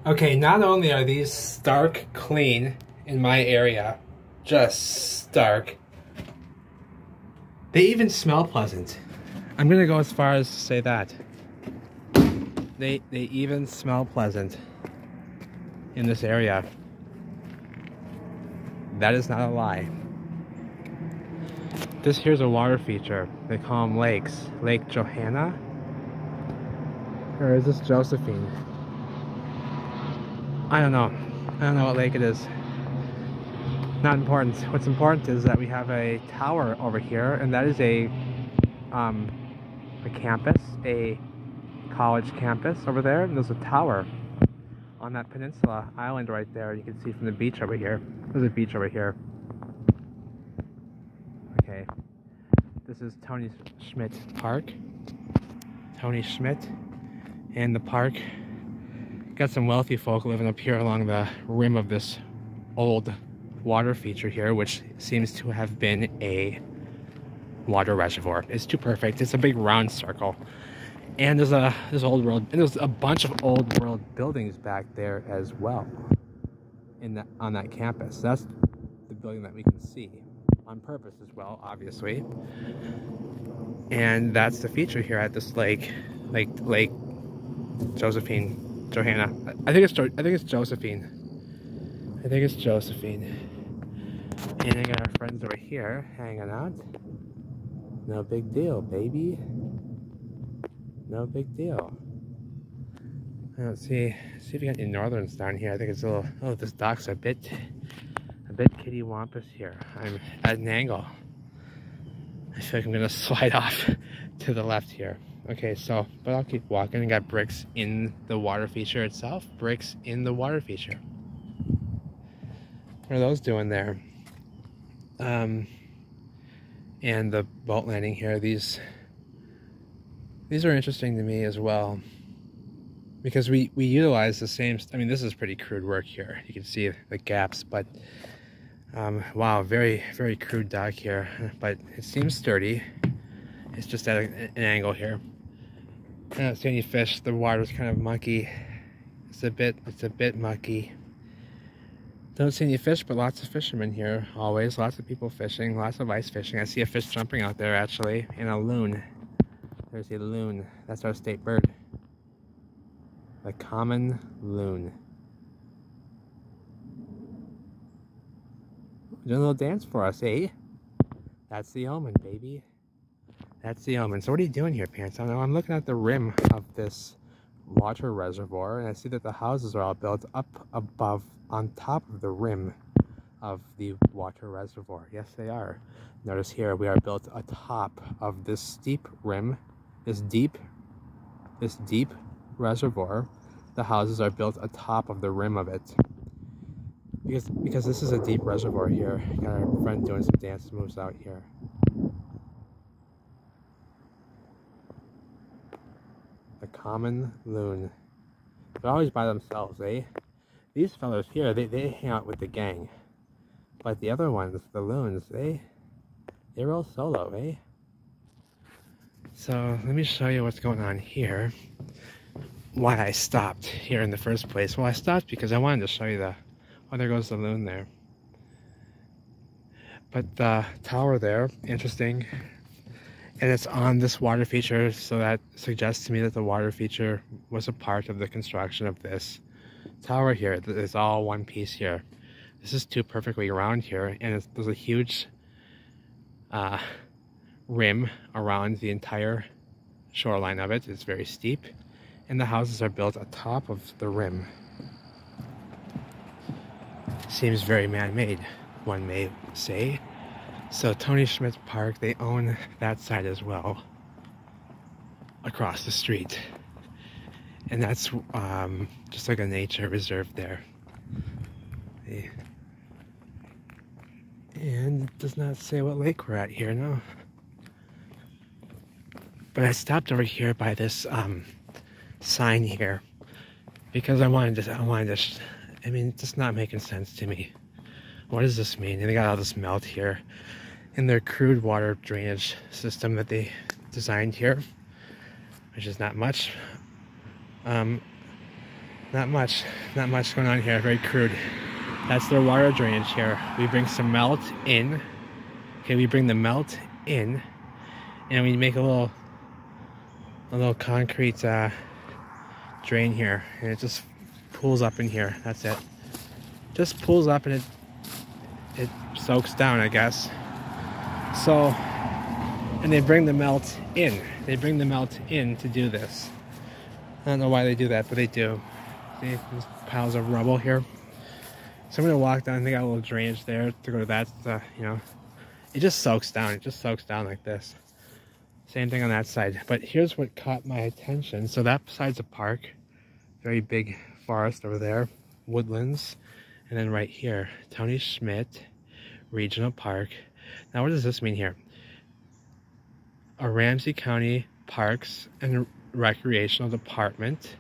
Okay, not only are these stark clean in my area, just stark, they even smell pleasant. I'm gonna go as far as to say that. They even smell pleasant in this area. That is not a lie. This here's a water feature. They call them lakes. Lake Johanna? Or is this Josephine? I don't know. I don't know what lake it is. Not important. What's important is that we have a tower over here, and that is a campus, a college campus over there, and there's a tower on that peninsula island right there. You can see from the beach over here. There's a beach over here. Okay, this is Tony Schmidt Park. Tony Schmidt and the park. Got some wealthy folk living up here along the rim of this old water feature here, which seems to have been a water reservoir. It's too perfect. It's a big round circle. And there's a bunch of old world buildings back there as well on that campus. That's the building that we can see on purpose as well, obviously. And that's the feature here at this lake Josephine, Johanna. I think it's Josephine. I think it's Josephine. And I got our friends over here hanging out. No big deal, baby. No big deal. Let's see if we got any northerns down here. I think it's a little. Oh, this dock's a bit kitty wampus here. I'm at an angle. I feel like I'm gonna slide off to the left here. Okay, but I'll keep walking. I got bricks in the water feature itself. Bricks in the water feature. What are those doing there? And the boat landing here. These are interesting to me as well, because we utilize the same. I mean, this is pretty crude work here. You can see the gaps, but wow, very very crude dock here. But it seems sturdy. It's just at an angle here. I don't see any fish. The water's kind of mucky. It's a bit mucky. Don't see any fish, but lots of fishermen here. Always lots of people fishing. Lots of ice fishing. I see a fish jumping out there actually, and a loon. There's a loon. That's our state bird. The common loon. Doing a little dance for us, eh? That's the omen, baby. That's the omen. So what are you doing here, Pants? I know I'm looking at the rim of this water reservoir, and I see that the houses are all built up above, on top of the rim of the water reservoir. Yes, they are. Notice here, we are built atop of this steep rim. This deep reservoir. The houses are built atop of the rim of it. Because this is a deep reservoir here. Got our friend doing some dance moves out here. The common loon. They're always by themselves, eh? These fellows here, they hang out with the gang. But the other ones, the loons, they're all solo, eh? So let me show you what's going on here. Why I stopped here in the first place. Well, I stopped because I wanted to show you oh, there goes the loon there. But the tower there, interesting. And it's on this water feature, so that suggests to me that the water feature was a part of the construction of this tower here. It's all one piece here. This is too perfectly round here, and there's a huge rim around the entire shoreline of it. It's very steep, and the houses are built atop of the rim. Seems very man-made, one may say. So Tony Schmidt Park, they own that side as well, across the street. And that's just like a nature reserve there. And it does not say what lake we're at here, no. But I stopped over here by this sign here because I mean, it's just not making sense to me. What does this mean? And they got all this melt here in their crude water drainage system that they designed here, which is not much. not much going on here. Very crude. That's their water drainage here. We bring some melt in. Okay, we bring the melt in, and we make a little concrete drain here, and it just pools up in here. That's it. Just pools up, and it soaks down, I guess. So, and they bring the melt in. They bring the melt in to do this. I don't know why they do that, but they do. See, there's piles of rubble here. So I'm gonna walk down. They got a little drainage there to go to that. You know, it just soaks down. It just soaks down like this. Same thing on that side. But here's what caught my attention. So that side's a park, very big forest over there, woodlands, and then right here, Tony Schmidt Regional Park. Now, what does this mean here? A Ramsey County Parks and Recreational Department,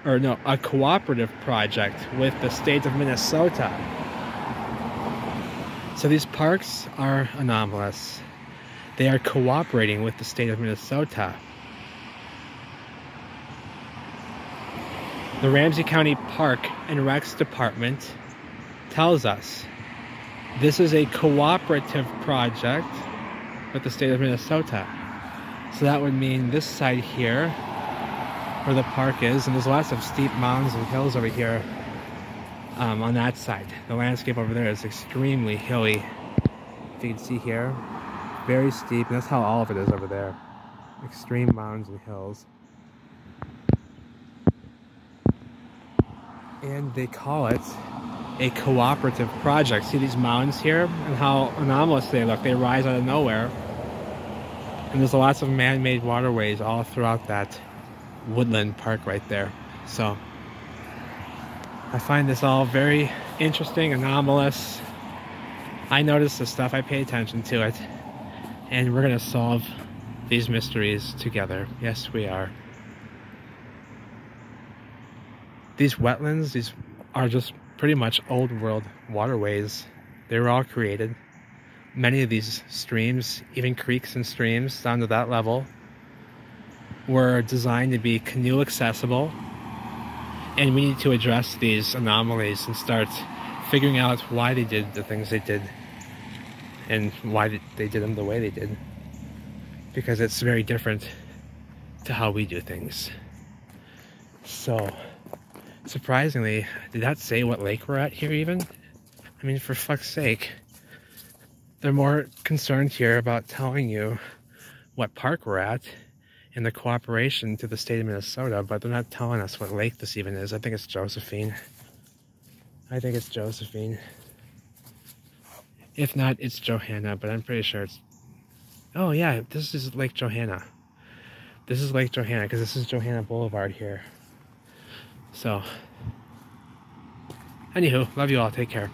or no, a cooperative project with the state of Minnesota. So these parks are anomalous. They are cooperating with the state of Minnesota. The Ramsey County Park and Recs Department tells us this is a cooperative project with the state of Minnesota. So that would mean this side here, where the park is, and there's lots of steep mountains and hills over here on that side. The landscape over there is extremely hilly. If you can see here, very steep, and that's how all of it is over there. Extreme mountains and hills. And they call it a cooperative project. See these mountains here and how anomalous they look. They rise out of nowhere. And there's lots of man-made waterways all throughout that woodland park right there. So I find this all very interesting, anomalous. I notice this stuff, I pay attention to it. And we're gonna solve these mysteries together. Yes, we are. These wetlands, these are just pretty much old world waterways. They were all created. Many of these streams, even creeks and streams down to that level, were designed to be canoe accessible. And we need to address these anomalies and start figuring out why they did the things they did and why they did them the way they did. Because it's very different to how we do things. So, surprisingly, did that say what lake we're at here even? I mean, for fuck's sake. They're more concerned here about telling you what park we're at and the cooperation to the state of Minnesota, but they're not telling us what lake this even is. I think it's Josephine. I think it's Josephine. If not, it's Johanna, but I'm pretty sure it's... Oh yeah, this is Lake Johanna. This is Lake Johanna, because this is Johanna Boulevard here. So, anywho, love you all. Take care.